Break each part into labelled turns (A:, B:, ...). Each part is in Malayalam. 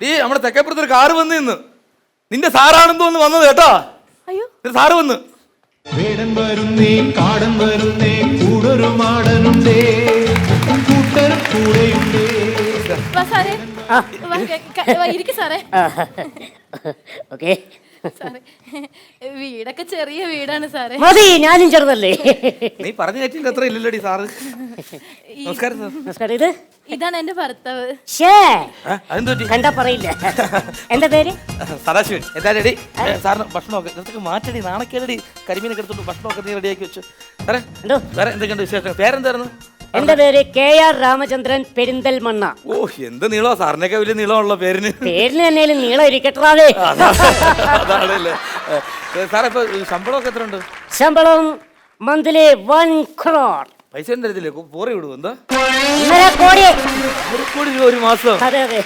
A: നമ്മുടെ തെക്കേപ്പുറത്തൊരു കാറ് വന്ന് ഇന്ന് നിന്റെ സാറാണെന്ന് തോന്നുന്നു വന്നത് കേട്ടോ.
B: അയ്യോ
A: സാറ് വന്ന്.
C: വേടൻ വരുന്നേ കാടൻ വരുന്നേ കൂടൊരു മാടനുണ്ടേ കൂട്ടർ കൂടെയുണ്ടേ.
B: സാറേ ഇരിക്കും സാറേ.
D: ഓക്കെ
B: സാറേ വീടൊക്കെ ചെറിയ വീടാണ് സാറേ.
D: മതി, ഞാനും ചെറുതല്ലേ.
A: നീ പറഞ്ഞു കേട്ടില്ല അത്ര ഇല്ലല്ലോടി സാറ്. നമസ്കാരം സാർ.
D: നമസ്കാരം. ഇത്
B: ഇതാണ് എന്റെ ഭർത്താവ്.
A: അതെന്തോറ്റി
D: കണ്ടാ പറയില്ല. എന്താ പേര്?
A: സദാശിവൻ. എന്തായാലും സാറിന് ഭക്ഷണമൊക്കെ മാറ്റടി, നാണക്കേടടി. കരിമീനൊക്കെ എടുത്തോണ്ട് ഭക്ഷണമൊക്കെ നീ റെഡിയാക്കി വെച്ചു. സാറേ വേറെ എന്തൊക്കെയുണ്ട് വിശേഷം? പേരെന്തായിരുന്നു?
D: എന്റെ പേര് KR രാമചന്ദ്രൻ പെരിന്തൽമണ്ണ.
A: ഓ എന്ത് നീളോ, സാറിനൊക്കെ വലിയ നീളമുള്ള പേരിന്.
D: പേരിന് തന്നെയാലും നീളം ഇരിക്കട്ടാവേ.
A: അതാണല്ലേ. സാറേ ഇപ്പൊ ശമ്പളമൊക്കെ എത്ര ഉണ്ട്?
D: ശമ്പളം മന്ത്ലി 1 crore.
A: പൈസ ഒന്നും തരത്തില്ലേ? പോറി വിടുവോ? എന്താ
D: 1.5 കോടി?
A: 1 കോടി രൂപ ഒരു മാസം?
D: അതെ അതെ,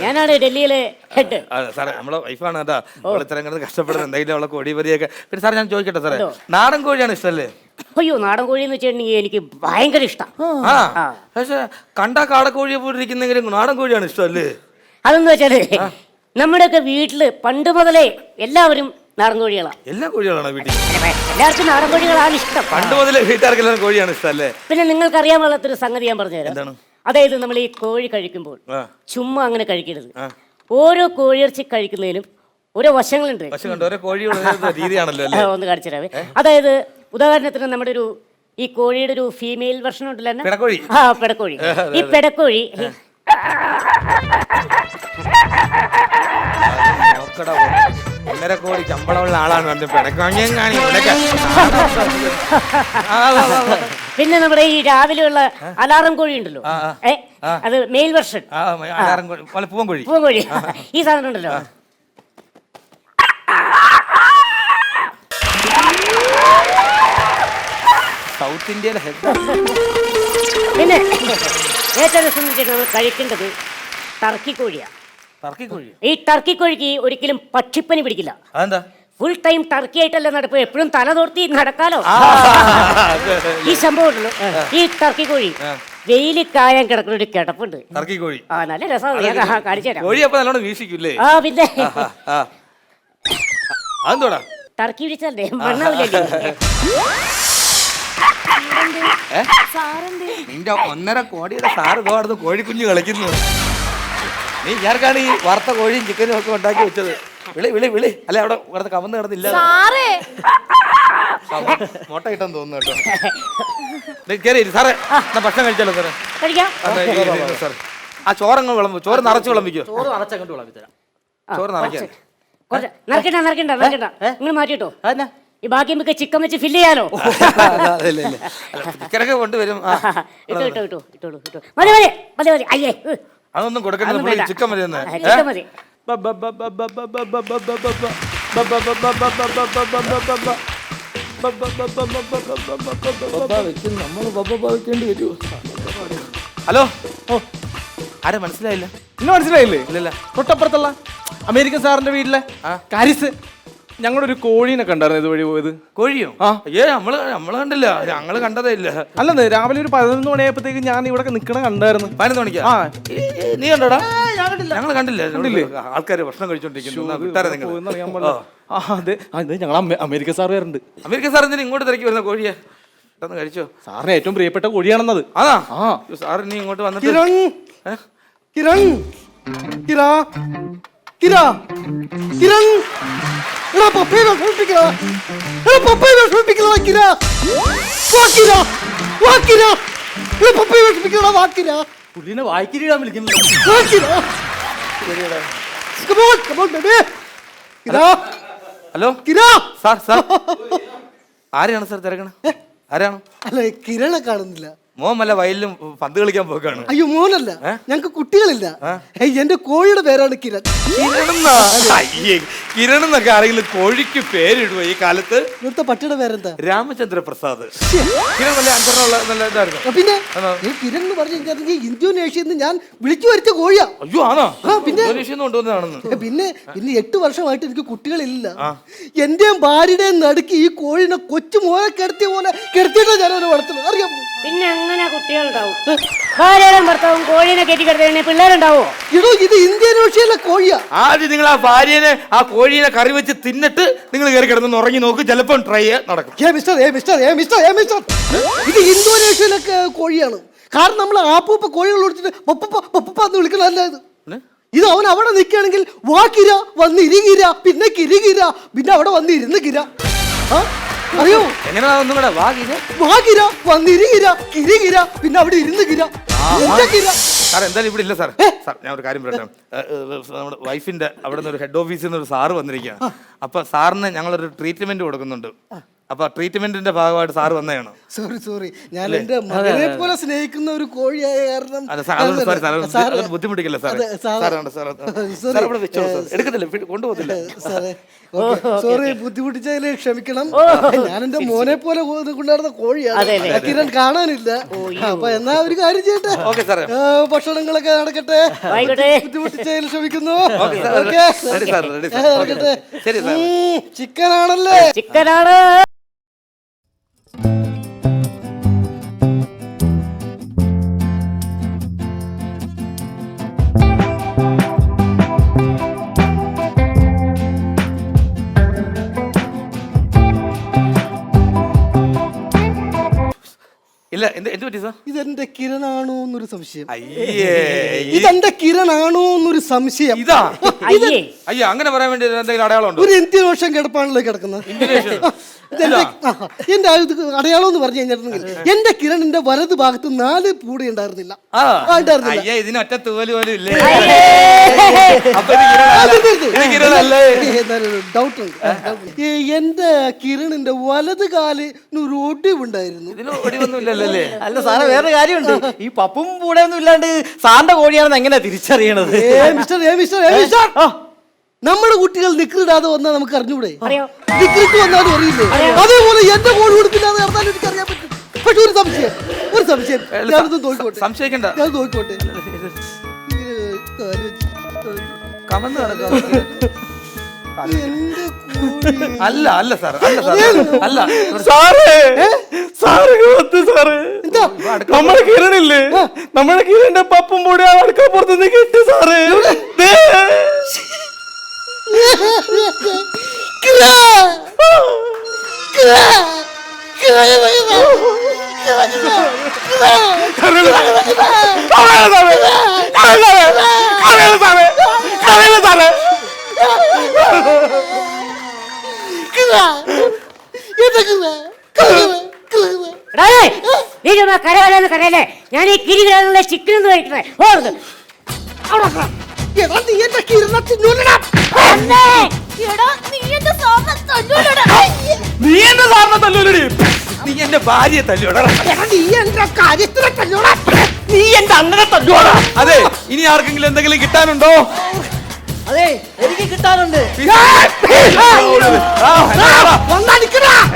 D: ഞാനാണ് ഡൽഹിയിലെ ഹെഡ്.
A: അതെ സാറേ, നമ്മളെ വൈഫാണ് കേട്ടാ. ഇത്രയും കിടന്ന് കഷ്ടപ്പെടുന്നത് എന്തെങ്കിലും അവളെ കോടിപതിയൊക്കെ. പിന്നെ സാറേ ഞാൻ ചോദിക്കട്ടെ സാറേ, നാടൻ കോഴിയാണ് ഇഷ്ടമല്ലേ?
D: അയ്യോ, നാടൻ കോഴി എന്ന് വെച്ചിട്ടുണ്ടെങ്കിൽ എനിക്ക് ഭയങ്കര ഇഷ്ടം.
A: പക്ഷെ കണ്ടാ കാടക്കോഴിയെ പോലിരിക്കുന്നെങ്കിലും നാടൻ കോഴിയാണ് ഇഷ്ടമല്ലേ?
D: അതെന്ന് വെച്ചാല് നമ്മുടെയൊക്കെ വീട്ടില് പണ്ട് മുതലേ എല്ലാവരും നാടൻ കോഴികളാണ്.
A: എല്ലാ കോഴികളാണ് വീട്ടിൽ?
D: എല്ലാവർക്കും നാടൻ കോഴികളാണ് ഇഷ്ടം.
A: പണ്ട് മുതലേ വീട്ടുകാർക്കെല്ലാം കോഴിയാണ് ഇഷ്ടമല്ലേ?
D: പിന്നെ നിങ്ങൾക്ക് അറിയാൻ പാടാത്തൊരു സംഗതി ഞാൻ പറഞ്ഞുതരാം. അതായത് നമ്മൾ ഈ കോഴി കഴിക്കുമ്പോൾ ചുമ്മാ അങ്ങനെ കഴിക്കരുത്. ഓരോ കോഴിയിറച്ചി കഴിക്കുന്നതിനും ഓരോ വശങ്ങളുണ്ട്.
A: രീതിയാണല്ലോ.
D: ഒന്ന് കാണിച്ചു തരാവേ. അതായത് ഉദാഹരണത്തിന് നമ്മുടെ ഈ കോഴിയുടെ ഒരു ഫീമെയിൽ വെർഷൻ ഉണ്ടല്ലോ,
A: പെടക്കോഴി.
D: പെടക്കോഴി. ഈ പെടക്കോഴി
A: കോടി ശമ്പളമുള്ള ആളാണ്.
D: പിന്നെ നമ്മുടെ ഈ രാവിലെയുള്ള അലാറം കോഴി ഉണ്ടല്ലോ, അത് മെയിൽ വെർഷൻ.
A: പൂവൻകോഴി.
D: പൂവൻകോഴി. ഈ സാധനം ഉണ്ടല്ലോ,
A: സൗത്ത് ഇന്ത്യയിലെ.
D: പിന്നെ ഏറ്റവും രസം നമ്മൾ കഴിക്കേണ്ടത് ടർക്കി കോഴിയാണ്.
A: ടർക്കി കോഴി.
D: ഈ ടർക്കി കോഴിക്ക് ഒരിക്കലും പക്ഷിപ്പനി പിടിക്കില്ല.
A: അതെന്താ?
D: ഫുൾ ടൈം ടർക്കി ആയിട്ടല്ല നടപ്പ്, എപ്പോഴും തല തോർത്തി നടക്കാലോ. ഈ സംഭവം ഉണ്ടല്ലോ, ഈ ടർക്കി കോഴി വെയില് കായാൻ കിടക്കുന്ന ഒരു കിടപ്പുണ്ട്.
A: ടർക്കി കോഴി
D: നല്ല രസമാണ്, കാണിച്ചു തരാം.
A: കോഴി അപ്പൊ നല്ലോണം വീശിക്കൂല്ലേ?
D: പിന്നെ
A: അതെന്തോടാ
D: ടർക്കി പിടിച്ചല്ലേ മണ്ണാവില്ലേ?
A: നിന്റെ 1.5 കോടിയുടെ സാറ് ഇതോടത്ത് കോഴിക്കുഞ്ഞ് കളിക്കുന്നു. നീ ഞാർക്കാണ് ഈ വറുത്ത കോഴിയും ചിക്കനും ഒക്കെ ഉണ്ടാക്കി വെച്ചത്. വിളി വിളി വിളി. അല്ലെ അവിടെ വെറുതെ കവന്ന് കിടന്നില്ല. മോട്ട കിട്ടാൻ തോന്നുന്നു കേട്ടോ. കയറി സാറേ, ഭക്ഷണം കഴിച്ചാലോ സാറേ? സാർ ആ ചോറങ്ങ് വിളമ്പോ. ചോറ് നിറച്ച് വിളമ്പിക്കോ? ചോറ് നിറച്ചങ്ങോട്ട് വിളമ്പിത്തരാം. ചോറ് നിറയ്ക്കാൻ
D: നടക്കണ്ട നിങ്ങൾ മാറ്റിട്ടോ. ഈ ബാക്കി നമുക്ക് ചിക്കൻ വെച്ച് ഫില്ല് ചെയ്യാലോ.
A: ചിക്കനൊക്കെ കൊണ്ടുവരും.
D: മതി മതി മതി മതി. അയ്യേ,
A: അതൊന്നും കൊടുക്കണ്ട, ചിക്കൻ മതി.
D: ചിക്കൻ മതി.
A: ഹലോ, ആരെ മനസ്സിലായില്ല?
E: ഇന്ന് മനസ്സിലായില്ലേ?
A: ഇല്ലല്ല.
E: തൊട്ടപ്പുറത്തുള്ള അമേരിക്കൻ സാറിന്റെ വീട്ടിലെ കാരിസ് ഞങ്ങളുടെ ഒരു കോഴീനെ കണ്ടായിരുന്നു ഇതുവഴി പോയത്.
A: കോഴിയോ? നമ്മള് കണ്ടില്ല. ഞങ്ങള് കണ്ടതേ ഇല്ല.
E: അല്ലെന്ന് രാവിലെ ഒരു 11 മണിയായപ്പോഴത്തേക്ക് ഞാൻ ഇവിടെ നിക്കണ കണ്ടായിരുന്നു.
A: 11 മണിക്കാ? നീ കണ്ടോടാ? ഞങ്ങള് കണ്ടില്ലേ? ആൾക്കാര് ഭക്ഷണം കഴിച്ചോണ്ടിരിക്കുന്നു.
E: അതെ, ഞങ്ങൾ അമേരിക്കൻ സാർ വരുന്നുണ്ട്.
A: അമേരിക്കൻ സാർ എന്തിനാ ഇങ്ങോട്ട് തിരക്കി വരുന്ന കോഴിയെ? പെട്ടെന്ന് കഴിച്ചോ.
E: സാറിന് ഏറ്റവും പ്രിയപ്പെട്ട കോഴിയാണെന്നത്.
A: അതാ സാർ നീ ഇങ്ങോട്ട് വന്നിട്ട്
E: പുള്ളിനെ വായിക്കിരിക്കാൻ വിളിക്കുന്നു.
A: ഹലോ സാർ, സാർ ആരെയാണ് സാർ തിരക്കണ? ആരാണ്?
F: അല്ല, കിരണ കാണുന്നില്ല.
A: മോൻ വല്ല വയലിലും പന്ത് കളിക്കാൻ പോക്കാണ്?
F: അയ്യോ, മോനല്ല, ഞങ്ങക്ക് കുട്ടികളില്ല. എന്റെ കോഴിയുടെ പേരാണ് കിരൺ.
A: കിരൺ എന്നൊക്കെ ആരെങ്കിലും കോഴിക്ക് പേരിടുവോ ഈ കാലത്ത്?
F: ഇവിടുത്തെ പട്ടിയുടെ പേരെന്താ?
A: രാമചന്ദ്ര പ്രസാദ്. കിരൺ നല്ല അഞ്ചെണ്ണമുള്ള നല്ല ഇതായിരുന്നു.
F: പിന്നെ ഈ കിരൺ എന്ന് പറഞ്ഞു കഴിഞ്ഞാൽ ഇന്തോനേഷ്യയിൽ നിന്ന് ഞാൻ വിളിച്ചു വരുത്തിയ കോഴിയാ.
A: അയ്യോ ആണോ?
F: പിന്നെ
A: ഇന്തോനേഷ്യയിൽ നിന്ന് കൊണ്ടുവന്നതാണെന്ന്.
F: പിന്നെ 8 വർഷമായിട്ട് എനിക്ക് കുട്ടികളില്ല. എന്റെയും ഭാര്യയുടെയും നടുക്ക് ഈ കോഴിനെ കൊച്ചു മോനെ കിടത്തിയ പോലെ കിടത്തിയിട്ടാ ഞാൻ അവനെ വളർത്തുന്നത്, അറിയാമോ?
D: പിന്നെ എങ്ങനെ കുട്ടികളുണ്ടാവും? ഭാര്യയും ഭർത്താവും കോഴീനെ കയറ്റി കിടത്തി പിള്ളേരുണ്ടാവോ?
F: ഇടോ, ഇത് ഇന്തോനേഷ്യയിലെ കോഴിയാ.
A: ആദ്യം നിങ്ങൾ ആ ഭാര്യനെ ആ കോഴീനെ കറി വെച്ച് തിന്നിട്ട് നിങ്ങൾ കയറി കിടന്ന് ഉറങ്ങി നോക്ക്, ചിലപ്പോൾ ട്രൈ നടക്കും.
F: മിസ്റ്റർ ഇത് ഇന്തോനേഷ്യയിലൊക്കെ കോഴിയാണ്. കാരണം നമ്മൾ ആപ്പൂപ്പ കോഴികൾ വിളിച്ചിട്ട് എന്ന് വിളിക്കണല്ല ഇത് അവൻ അവിടെ നിൽക്കുകയാണെങ്കിൽ വാക്കിര വന്ന് ഇരികിര, പിന്നെ കിരികിര, പിന്നെ അവിടെ വന്ന് ഇരുന്ന് കിര. അറിയോ
A: എങ്ങനെയാ?
F: വാകിര വന്നിരികിര, കിരികിര, പിന്നെ അവിടെ ഇരുന്ന് കിര.
A: സാർ എന്തായാലും ഇവിടെ ഇല്ല സാർ. സാർ ഞാൻ ഒരു കാര്യം പറയട്ടെ. നമ്മുടെ വൈഫിന്റെ അവിടെ നിന്ന് ഒരു ഹെഡ് ഓഫീസിൽ നിന്ന് ഒരു സാറ് വന്നിരിക്കുകയാണ്. അപ്പൊ സാറിന് ഞങ്ങളൊരു ട്രീറ്റ്മെന്റ് കൊടുക്കുന്നുണ്ട്. അപ്പൊ ട്രീറ്റ്മെന്റിന്റെ ഭാഗമായിട്ട് സാറ് വന്നതാണ്.
F: സോറി ഞാൻ എന്റെ മകനെ പോലെ സ്നേഹിക്കുന്ന ഒരു കോഴിയായ കാരണം
A: ബുദ്ധിമുട്ടിക്കല്ലേ സാർ. എടുക്കത്തില്ല, കൊണ്ടുപോകത്തില്ല.
F: സോറി, ബുദ്ധിമുട്ടിച്ചതിൽ ക്ഷമിക്കണം. ഞാൻ എന്റെ മോനെ പോലെ കൊണ്ടുനടന്ന കോഴിയാണ്. കിരൺ കാണാനില്ല. അപ്പൊ എന്നാ ഒരു കാര്യം ചെയ്യട്ടെ, ഭക്ഷണങ്ങളൊക്കെ നടക്കട്ടെ. ബുദ്ധിമുട്ടിച്ചതിൽ ക്ഷമിക്കുന്നു. ചിക്കനാണല്ലേ?
D: ചിക്കനാണ്.
A: ഇല്ല, എന്ത് പറ്റി സാർ?
F: ഇതെന്റെ കിരണാണോ എന്നൊരു സംശയം.
A: അയ്യേ,
F: ഇതെന്റെ കിരണാണോ എന്നൊരു സംശയം.
A: ഇതാ അയ്യോ, അങ്ങനെ പറയാൻ വേണ്ടി എന്തെങ്കിലും അടയാളം ഉണ്ടോ?
F: ഒരു ഇന്ത്യൻ കിടപ്പാണല്ലോ കിടക്കുന്നത്. എന്റെ അടയാളം എന്ന് പറഞ്ഞു കഴിഞ്ഞിട്ടുണ്ടെങ്കിൽ എന്റെ കിരണിന്റെ വലത് ഭാഗത്ത് 4 പൂടി ഉണ്ടായിരുന്നില്ല.
A: ഇതിനൊറ്റ തൂവല് പോലും ഇല്ലേ?
F: ഡൗട്ട് ഉണ്ട്. എന്റെ കിരണിന്റെ വലത് കാല് ഒരു ഒടിവുണ്ടായിരുന്നു.
E: അല്ല സാറേ, വേറെ കാര്യമുണ്ട്. ഈ പപ്പും പൂടെ ഒന്നും ഇല്ലാണ്ട് സാറിന്റെ കോഴിയാണെന്ന് എങ്ങനെയാ തിരിച്ചറിയണത്?
F: നമ്മുടെ കുട്ടികൾ നിക്കറിടാതെ വന്നാൽ നമുക്ക് അറിഞ്ഞൂടെ?
D: അറിയോ?
F: നിക്കറിക്ക് വന്നാലും അറിയില്ലേ? അതേപോലെ എന്റെ കോഴി കൊടുക്കില്ലാതെ നടന്നാലും എനിക്ക് അറിയാൻ പറ്റും. പക്ഷെ ഒരു സംശയം ഞാനൊന്നും നോക്കിക്കോട്ടെ.
A: സംശയിക്കണ്ട,
F: ഞാൻ നോക്കിക്കോട്ടെ.
A: അല്ല അല്ല സാർ, അല്ല
E: നമ്മുടെ കിരണില്ലേ, നമ്മുടെ കിരണിന്റെ പപ്പും കൂടെ അടുക്കപ്പുറത്ത് കിട്ടി സാറേ.
D: കരയല്ലേ, ഞാൻ ഈ കിരികിരാനുള്ള ചിക്കൻ ഒന്ന് കഴിക്കണേ.
A: നീ എന്റെ സാറിനെ തല്ലൂലടി. നീ എന്റെ ഭാര്യയെ തല്ലൂടാ. നീ എന്റെ അണ്ണനെ തല്ലൂടാ. അതെ, ഇനി ആർക്കെങ്കിലും എന്തെങ്കിലും കിട്ടാനുണ്ടോ?
E: അതെ, എനിക്ക് കിട്ടാനുണ്ട്.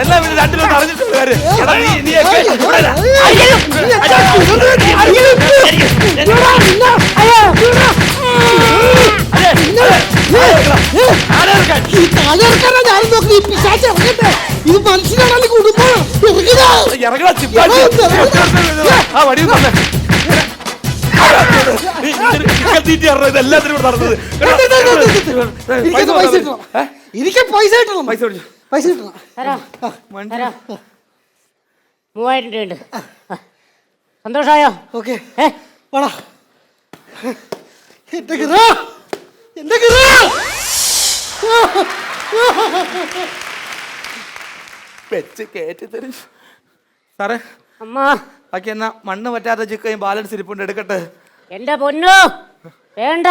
A: എല്ലാം രണ്ടിലും അറിഞ്ഞിട്ടുള്ള കാര്യം.
F: ഇത് മനുഷ്യനാണെങ്കിൽ കുടുംബം
A: എല്ലാത്തിനും നടന്നത്.
F: എനിക്ക് പൈസ കിട്ടണം.
D: 3000 രൂപയുണ്ട്. സന്തോഷായോ?
F: ഓക്കെ,
A: വെച്ച് കയറ്റി തരും സാറേ.
D: അമ്മ,
A: ബാക്കി എന്നാ മണ്ണ് പറ്റാത്ത ചിക്കയും ബാലൻസ് ഇരിപ്പുണ്ട്, എടുക്കട്ടെ.
D: എന്റെ പൊന്നോ, വേണ്ട.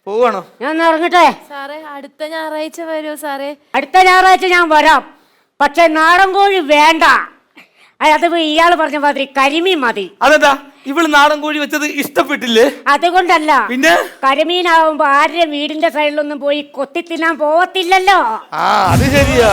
A: പോവാണോ?
D: ഞാൻ ഇറങ്ങട്ടെ
B: സാറേ. അടുത്ത ഞായറാഴ്ച വരുമോ സാറേ?
D: അടുത്ത ഞായറാഴ്ച ഞാൻ വരാം. പക്ഷെ നാടൻ കോഴി വേണ്ട. അത് ഇയാള് പറഞ്ഞ മാതിരി കരിമീൻ മതി.
A: അതെന്താ ഇവള് നാടൻ കോഴി വെച്ചത് ഇഷ്ടപ്പെട്ടില്ലേ?
D: അതുകൊണ്ടല്ല,
A: പിന്നെ
D: കരിമീനാവുമ്പോ ആരുടെ വീടിന്റെ സൈഡിലൊന്നും പോയി കൊത്തി തിന്നാൻ പോവത്തില്ലല്ലോ.
A: അത് ശരിയാ.